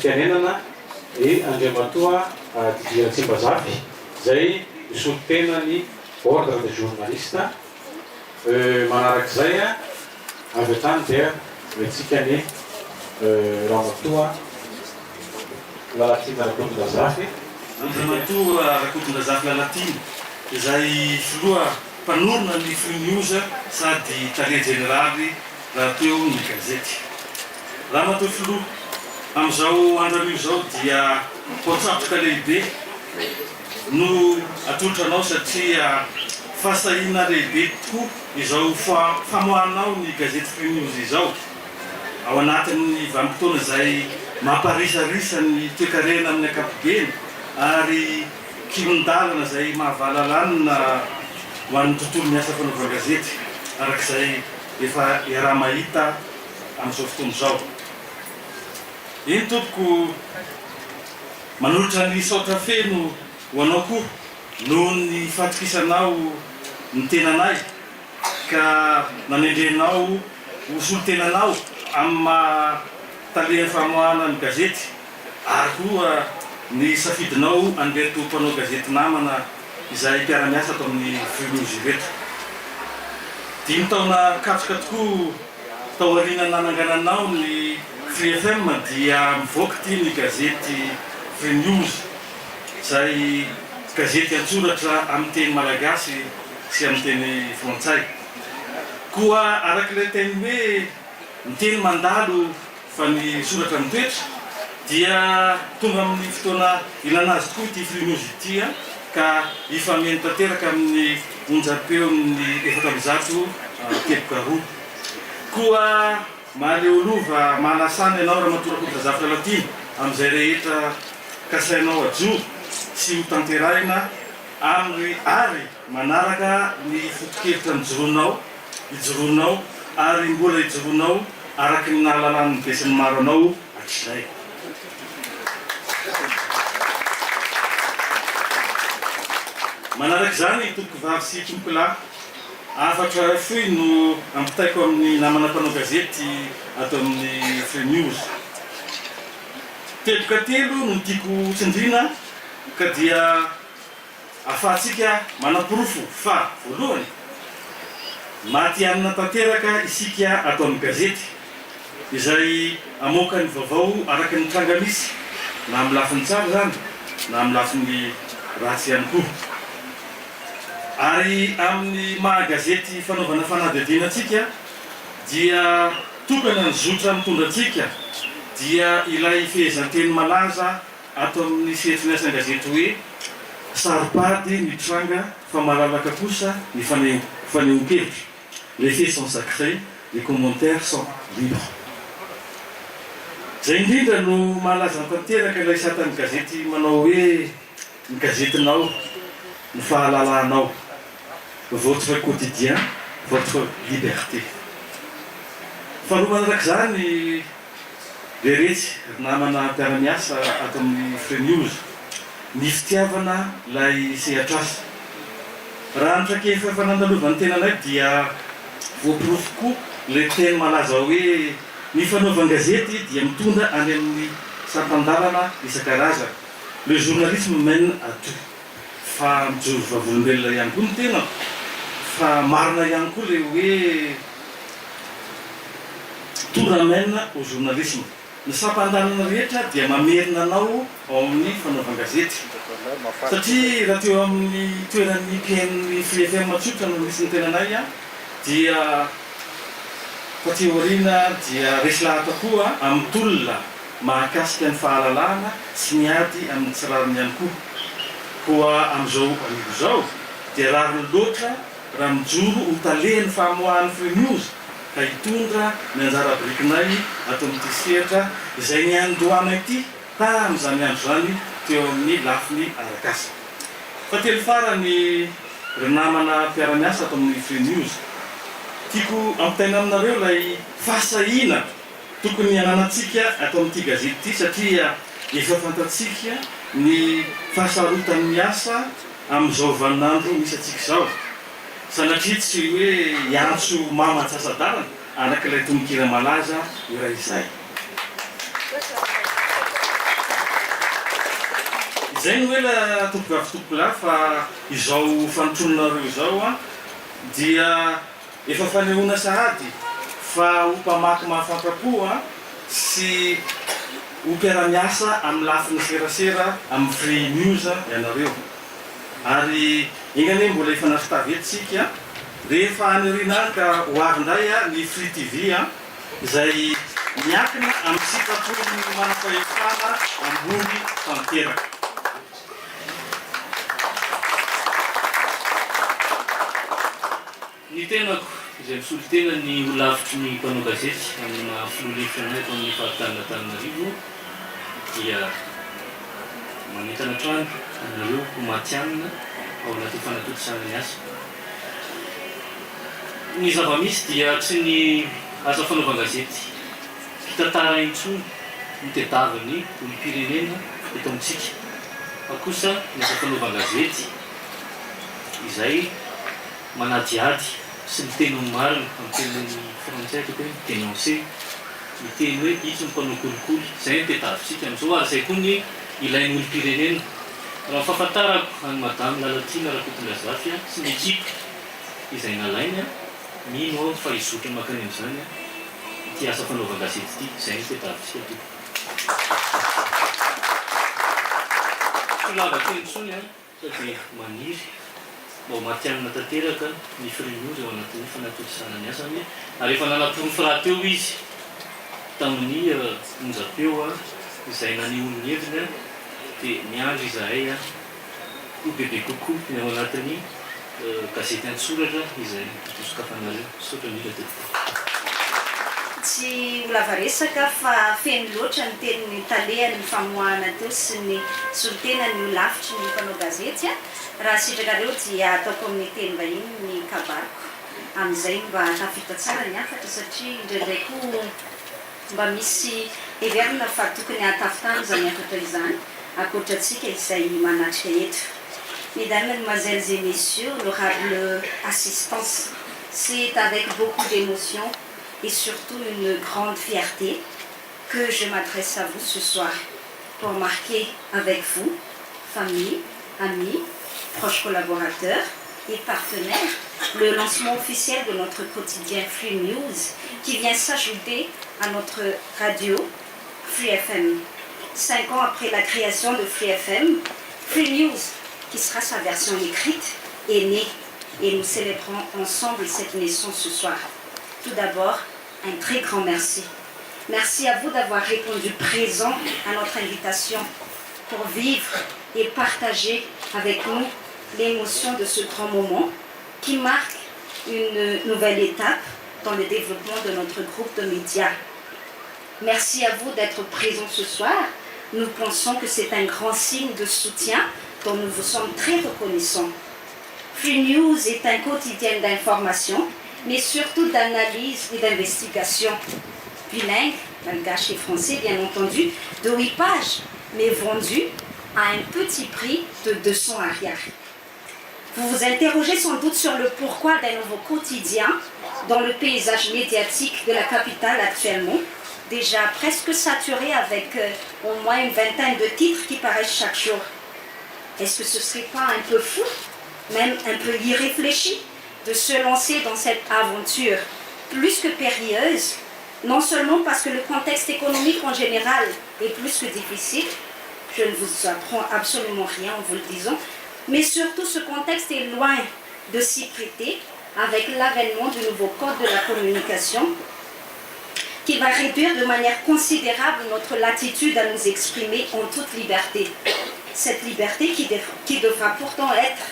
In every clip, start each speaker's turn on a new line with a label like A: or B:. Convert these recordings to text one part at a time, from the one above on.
A: Fianenana Andriamatoa Didiratsimbazafi zay misolo-tena ny ordre de journaliste manarak'izay avy atany dia metsika ny Ramatoa Lalatina Rakotondrazafy
B: Andriamatoa Rakotondrazafy Lalatina izay filoha mpanorona ny Free News sady tare generaly raha teo ny gazety. Ramatoa filoha amizao andron'io zao dia potsaboka lehibe no atolotranao satria fahasahina lehibe tokoa izao famoahanao ny gazety Free News izao ao anatin'ny vanim-potoana izay mamparisarisa ny toe-karena amin'ny ankapobeny ary kilon-dalana izay mahavahalalana ho an'ny tontolo miasa fanaovana gazety arak'izay efa raha mahita amin'izao fotoana izao. Iny tompoko manolotra ny saotra feno ho anao koa noho ny fahatokisanao ny tenanay ka nanendrenao ho solo-tenanao amin'ny mahataleha famoahana ny gazety ary koa ny safidinao andeha tompanao gazety namana izay mpiara-miasa atao amin'ny Free News ireto. 5 taona katroka tokoa tao aoriana nanangananao ny Free FM dia mivoaka ty ny gazety Free News izay gazety antsoratra amin'ny teny malagasy sy amin'ny teny frantsay. Koa arak'ilay teny hoe ny teny mandalo fa ny soratra mitoetra dia tonga amin'ny fotoana ilana azy tokoa ty Free News ity ka ifameno tanteraka amin'ny onjam-peo ny 400 teboka roa. Koa mahaleolova mahalasana ianao Ramatoa Rakotondrazafy Lalatina amin'izay rehetra kasainao ajo sy ho tanterahina amin'ny ary manaraka ny foto-kevitra ijoroanao ary mbola ijoroanao araky ny nahalalan'ny be sy ny maro anao hatrizay. Manarak'izany tompoko vavy sy tompoko lahy afatra foy no ampitaiko amin'ny namana mpanao gazety atao amin'ny Free News. Teboka telo no tiako tsindrina ka dia ahafahantsika manam-porofo fa voalohany maty anina tanteraka isika atao amin'ny gazety izay amoaka ny vaovao araky ny tranga misy na amin'ny lafiny tsara zany na amin'ny lafiny ratsy ihany koa. Ary amin'ny mahagazety fanaovana fanadihadianatsika dia tokana ny zotra mitondra atsika dia ilay fehezanteny malaza atao amin'ny fihetsign'asa gazety hoe saripady ny tranga fa malalaka kosa ny fanehoan-kevitra. Les faits sont sacrés, les commentaires sont libres. Zay indrindra no malaza tanteraka ilay satan'ny gazety manao hoe ny gazetinao ny fahalalanao. Votre quotidien, votre liberté. Faharoa manarak'izany rehetratsy namana mpiara-miasa ato amin'ny Free News ny fitiavana lay sehatr'asa. Raha nitrakefa efa nandalovan'ny tenanay dia voapirofoko le teny malaza hoe ny fanaovana gazety dia mitondra any amin'ny sampandalana isan-karazana. Le journalisme mène à tout. Fa mijoro vavolombelona ihany koa ny tena fa marina ihany koa le hoe tout ramène au journalisme. ny sampandanana rehetra dia mamerina anao ao amin'ny fanaovan-gazety satria raha teo amin'ny toeran'ny mpiain'ny Free FM matsotra no misy ny tenanay a dia fateoriana dia resy lahatra koa amin'ny tolona mahakasika ny fahalalana sy miady amin'ny tsirariny ihany koa amin'izao amigo zao dia rariny loatra raha mijoro ho talehan'ny famoahan'ny Free News ka hitondra ny anjara birikinay atao amin'ity sehatra izay niandohana ity tamin'izany andro zany teo amin'ny lafiny arakasa. Fatelo farany ry namana mpiara-miasa atao amin'ny Free News, tiako ampitaina aminareo ilay fahasahiana tokony ananantsika atao amin'ity gazety ity satria efa fantatsika ny fahasarotan'ny miasa amin'izao vaninandro misy atsika izao. Sanatria tsy hoe iantso mama-tsasadarana anak'ilay tononkira malaza iray izay. Izay no hoe la tompogafy fa izao fanotrononareo izao a dia efa fanehoana sahady fa ho mpamaky mahafantram-po sy ho mpiara-miasa amin'ny lafiny serasera amin'ny Free News ianareo. Ary ingany mbola efa nasitavetsika rehefa anirina ka hoarindray ny Free TV izay miakina amin'ny sitrapony manam-pahefana ambony tanteraka.
C: Ny tenako izay misolo tena ny holavitry ny mpanao gazety amina filolefitra anay eto amin'ny fahatanana Antananarivo dia manentana trano anareo ho matianina ao anaty fanatotosana ny asa. Ny zava-misy dia tsy ny asa fanaovan-gazety fitantara intsony ny tedaviny olom-pirenena eto amintsika fa kosa ny asa fanaovan-gazety izay manadiady sy miteny marina amin'ny teniny frantsay toko hoe dénoncer miteny hoe itsy ny mpanao kolikoly izay ny tedavitsika amin'izao ary izay koa ny ilain'ny olom-pirenena. Raha fahafantarako any madame Lalatina Rakotondrazafy sy ny ekipa izay nalainy mino aho fa hizotra makany amin'izany ity asa fanaovan-gazety ity izay ny tedavitsika ty. Tsy lava teny intsony sady maniry mba matianina tanteraka ny Free News ao anatin'ny fanatotosana ny asany ary efa nanapony firaha teo izy tamin'ny onjam-peo izay nanehony hevina dia niandry izahay ho bebe kokoa ny ao anatin'ny gazety an-tsoratra izay tosokafanareo sotra mila teo.
D: Tsy lava resaka fa feno loatra ny tenin'ny talehany ny famoahana teo sy ny solotena ny lavitry ny mpanao gazety raha sitrakareo dia ataoko amin'ny teny vahiny ny kabariko amin'izay mba tafita tsara ny afatra satria indraindray koa mba misy heverina fa tokony hatafitany zany afatra izany akoatratsika izay manatrika eto. Mesdames, Mademoiselles et Messieurs, l'honorable assistance, c'est avec beaucoup d'émotion et surtout une grande fierté que je m'adresse à vous ce soir pour marquer avec vous, famille, amis, proches collaborateurs et partenaires, le lancement officiel de notre quotidien Free News qui vient s'ajouter à notre radio Free FM. 5 ans après la création de Free FM, Free News, qui sera sa version écrite, est née et nous célébrons ensemble cette naissance ce soir. Tout d'abord, un très grand merci. Merci à vous d'avoir répondu présent à notre invitation pour vivre et partager avec nous l'émotion de ce grand moment qui marque une nouvelle étape dans le développement de notre groupe de médias. Merci à vous d'être présents ce soir. Nous pensons que c'est un grand signe de soutien dont nous vous sommes très reconnaissants. Free News est un quotidien d'information, mais surtout d'analyse et d'investigation. Bilingue, malgache et français bien entendu, de 8 pages, mais vendu à un petit prix de 200 arrières. Vous vous interrogez sans doute sur le pourquoi d'un nouveau quotidien dans le paysage médiatique de la capitale actuellement, déjà presque saturé avec au moins une vingtaine de titres qui paraissent chaque jour. Est-ce que ce serait pas un peu fou, même un peu irréfléchi, de se lancer dans cette aventure plus que périlleuse Non seulement parce que le contexte économique en général est plus que difficile, je ne vous apprends absolument rien en vous le disant, mais surtout ce contexte est loin de s'y prêter avec l'avènement du nouveau code de la communication qui va réduire de manière considérable notre latitude à nous exprimer en toute liberté. Cette liberté qui devra pourtant être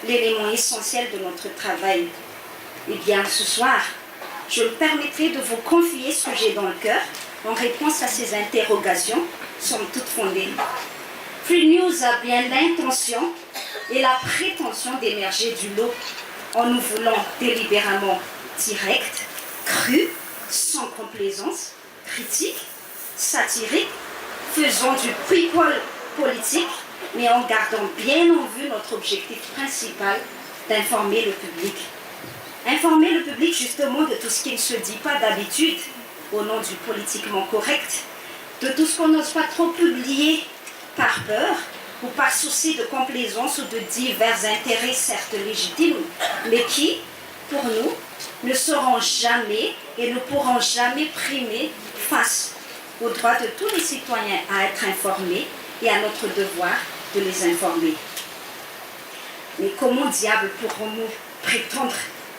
D: l'élément essentiel de notre travail. Eh bien, ce soir, je me permettrai de vous confier ce que j'ai dans le cœur en réponse à ces interrogations, somme toute fondées. Free News a bien l'intention et la prétention d'émerger du lot en nous voulant délibérément direct, cru, sans complaisance, critique, satirique, faisant du people politique, mais en gardant bien en vue notre objectif principal d'informer le public. Informer le public justement de tout ce qui ne se dit pas d'habitude au nom du politiquement correct, de tout ce qu'on n'ose pas trop publier par peur ou par souci de complaisance ou de divers intérêts certes légitimes, mais qui, pour nous, ne seront jamais et ne pourront jamais primer face au droit de tous les citoyens à être informés et à notre devoir de les informer. Mais comment diable pourrons-nous prétendre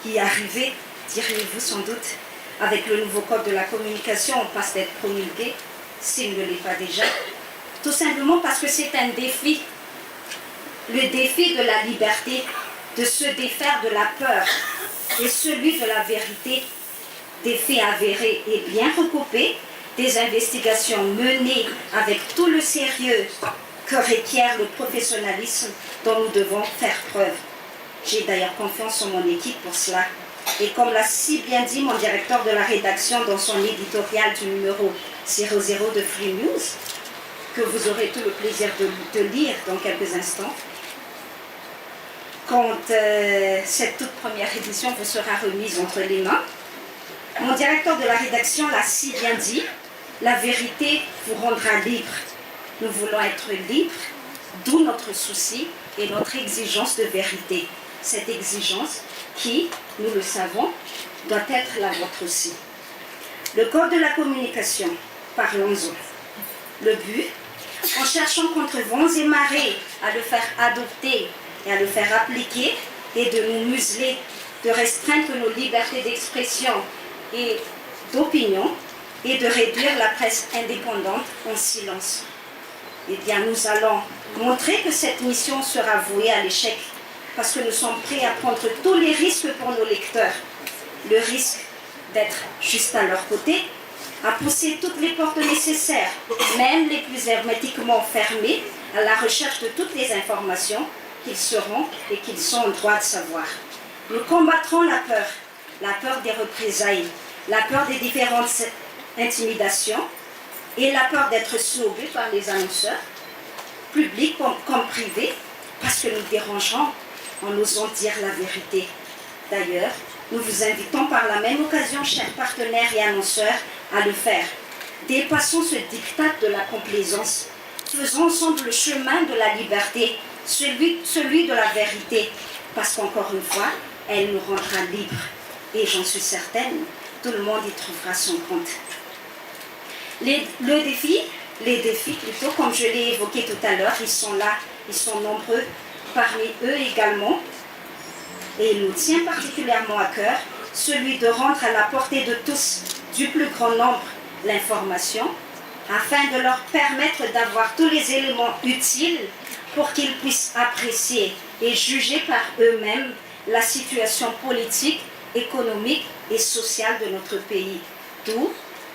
D: y arriver, diriez-vous sans doute, avec le nouveau code de la communication en passe d'être promulgué, s'il ne l'est pas déjà? Tout simplement parce que c'est un défi, le défi de la liberté, de se défaire de la peur, et celui de la vérité, des faits avérés et bien recoupés, des investigations menées avec tout le sérieux que requiert le professionnalisme dont nous devons faire preuve. J'ai d'ailleurs confiance en mon équipe pour cela. Et comme l'a si bien dit mon directeur de la rédaction dans son éditorial du numéro 00 de Free News, que vous aurez tout le plaisir de lire dans quelques instants, quand cette toute première édition vous sera remise entre les mains, mon directeur de la rédaction l'a si bien dit, la vérité vous rendra libre. Nous voulons être libres, d'où notre souci et notre exigence de vérité. Cette exigence qui, nous le savons, doit être la vôtre aussi. Le code de la communication, parlons-en. Le but, en cherchant contre vents et marées à le faire adopter et à le faire appliquer, est de nous museler, de restreindre nos libertés d'expression et d'opinion et de réduire la presse indépendante en silence. Eh bien, nous allons montrer que cette mission sera vouée à l'échec parce que nous sommes prêts à prendre tous les risques pour nos lecteurs. Le risque d'être juste à leur côté, à pousser toutes les portes nécessaires, même les plus hermétiquement fermées, à la recherche de toutes les informations qu'ils seront et qu'ils sont en droit de savoir. Nous combattrons la peur des représailles, la peur des différentes intimidations et la peur d'être snobés par les annonceurs, publics comme privés, parce que nous dérangeons en osant dire la vérité. D'ailleurs, nous vous invitons par la même occasion, chers partenaires et annonceurs, à le faire. Dépassons ce diktat de la complaisance. Faisons ensemble le chemin de la liberté, celui de la vérité, parce qu'encore une fois, elle nous rendra libres. Et j'en suis certaine, tout le monde y trouvera son compte. Les défis plutôt, comme je l'ai évoqué tout à l'heure, ils sont là, ils sont nombreux. Parmi eux également, et il nous tient particulièrement à cœur, celui de rendre à la portée de tous, du plus grand nombre, l'information, afin de leur permettre d'avoir tous les éléments utiles pour qu'ils puissent apprécier et juger par eux-mêmes la situation politique, économique et sociale de notre pays. D'où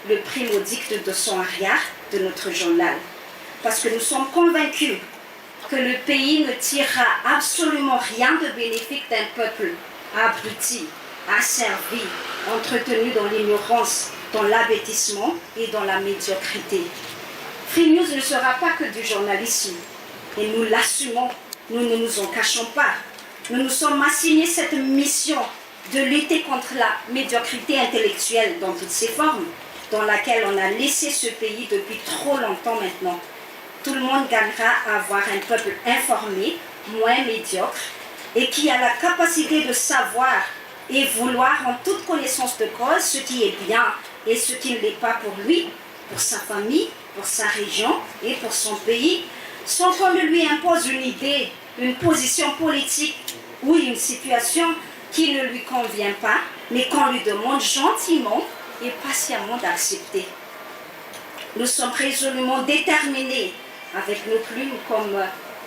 D: le primodicte de 200 arrière de notre journal. Parce que nous sommes convaincus que le pays ne tirera absolument rien de bénéfique d'un peuple abruti, asservi, entretenu dans l'ignorance, dans l'abêtissement et dans la médiocrité. Free News ne sera pas que du journalisme, et nous l'assumons, nous ne nous en cachons pas. Nous nous sommes assignés cette mission de lutter contre la médiocrité intellectuelle dans toutes ses formes, dans laquelle on a laissé ce pays depuis trop longtemps maintenant. Tout le monde gagnera à avoir un peuple informé, moins médiocre, et qui a la capacité de savoir et vouloir en toute connaissance de cause ce qui est bien et ce qui ne l'est pas pour lui, pour sa famille, pour sa région et pour son pays, sans qu'on ne lui impose une idée, une position politique ou une situation qui ne lui convient pas, mais qu'on lui demande gentiment et patiemment d'accepter. Nous sommes résolument déterminés, avec nos plumes comme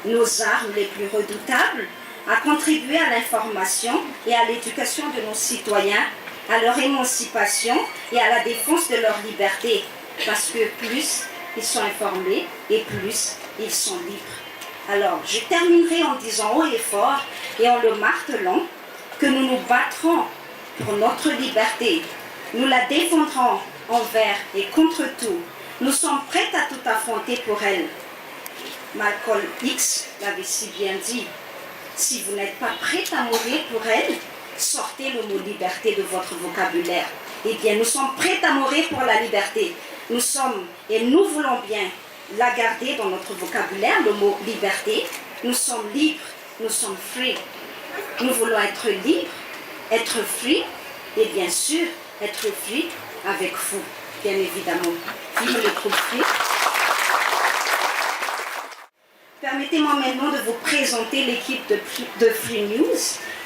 D: nos armes les plus redoutables, à contribuer à l'information et à l'éducation de nos citoyens, à leur émancipation et à la défense de leur liberté, parce que plus ils sont informés et plus ils sont libres. Alors, je terminerai en disant haut et fort et en le martelant que nous nous battrons pour notre liberté. Nous la défendrons envers et contre tout. Nous sommes prêts à tout affronter pour elle. Malcolm X l'avait si bien dit. Si vous n'êtes pas prêts à mourir pour elle, sortez le mot liberté de votre vocabulaire. Eh bien, nous sommes prêts à mourir pour la liberté. Nous sommes, et nous voulons bien la garder dans notre vocabulaire, le mot liberté. Nous sommes libres, nous sommes free. Nous voulons être libres, être free, et bien sûr, être free avec vous, bien évidemment. Vive le groupe Free. Permettez-moi maintenant de vous présenter l'équipe de Free News,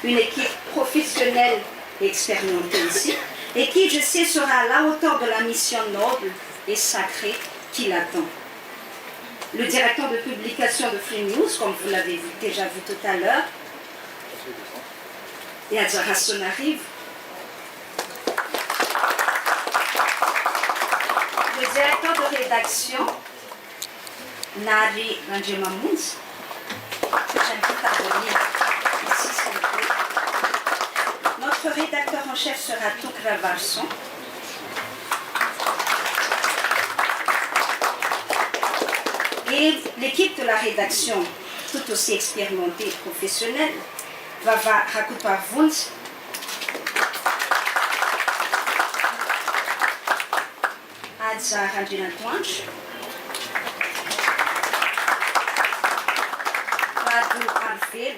D: une équipe professionnelle et expérimentée ici, et qui, je sais, sera à la hauteur de la mission noble et sacrée qui l'attend. Le directeur de publication de Free News, comme vous l'avez déjà vu tout à l'heure, et Adja Hasson arrive. Le directeur de rédaction, Nari Ranjemamounz, que j'invite à venir ici s'il vous plaît. Notre rédacteur en chef sera Toukra Varson. Et l'équipe de la rédaction, tout aussi expérimentée et professionnelle, Vava Rakupar Wunz, Adza Ranjina Twanch, Radu Arfel,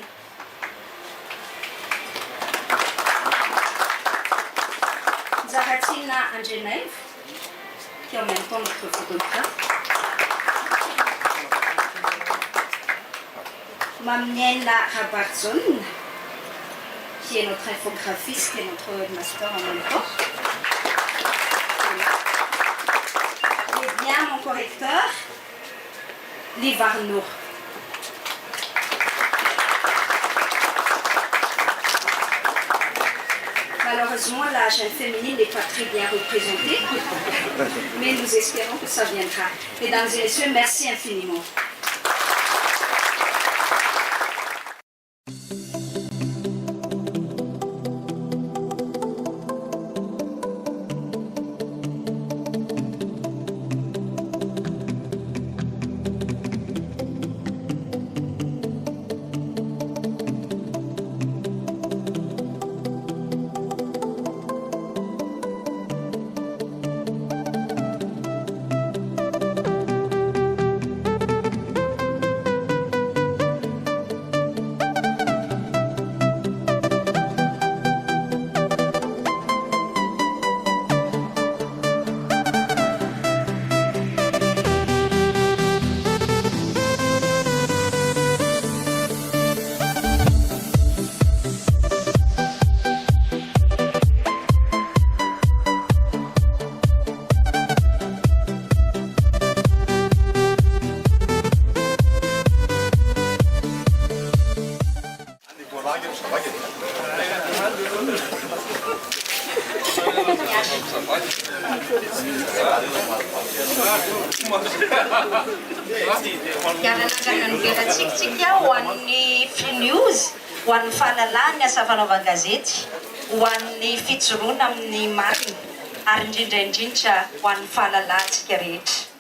D: Zaratina Angenev, qui est en même temps notre photographe, Mamniena Rabarzon, qui est notre infographiste et notre webmaster en même temps. Et bien mon correcteur, Livarno. Malheureusement, la jeune féminine n'est pas très bien représentée, mais nous espérons que ça viendra. Mesdames et messieurs, merci infiniment.
E: Tsika ho an'ny Free News, ho an'ny fahalalana asa fanaovana gazety, ho an'ny fijoroana amin'ny marina, ary indrindra ho an'ny fahalalantsika rehetra.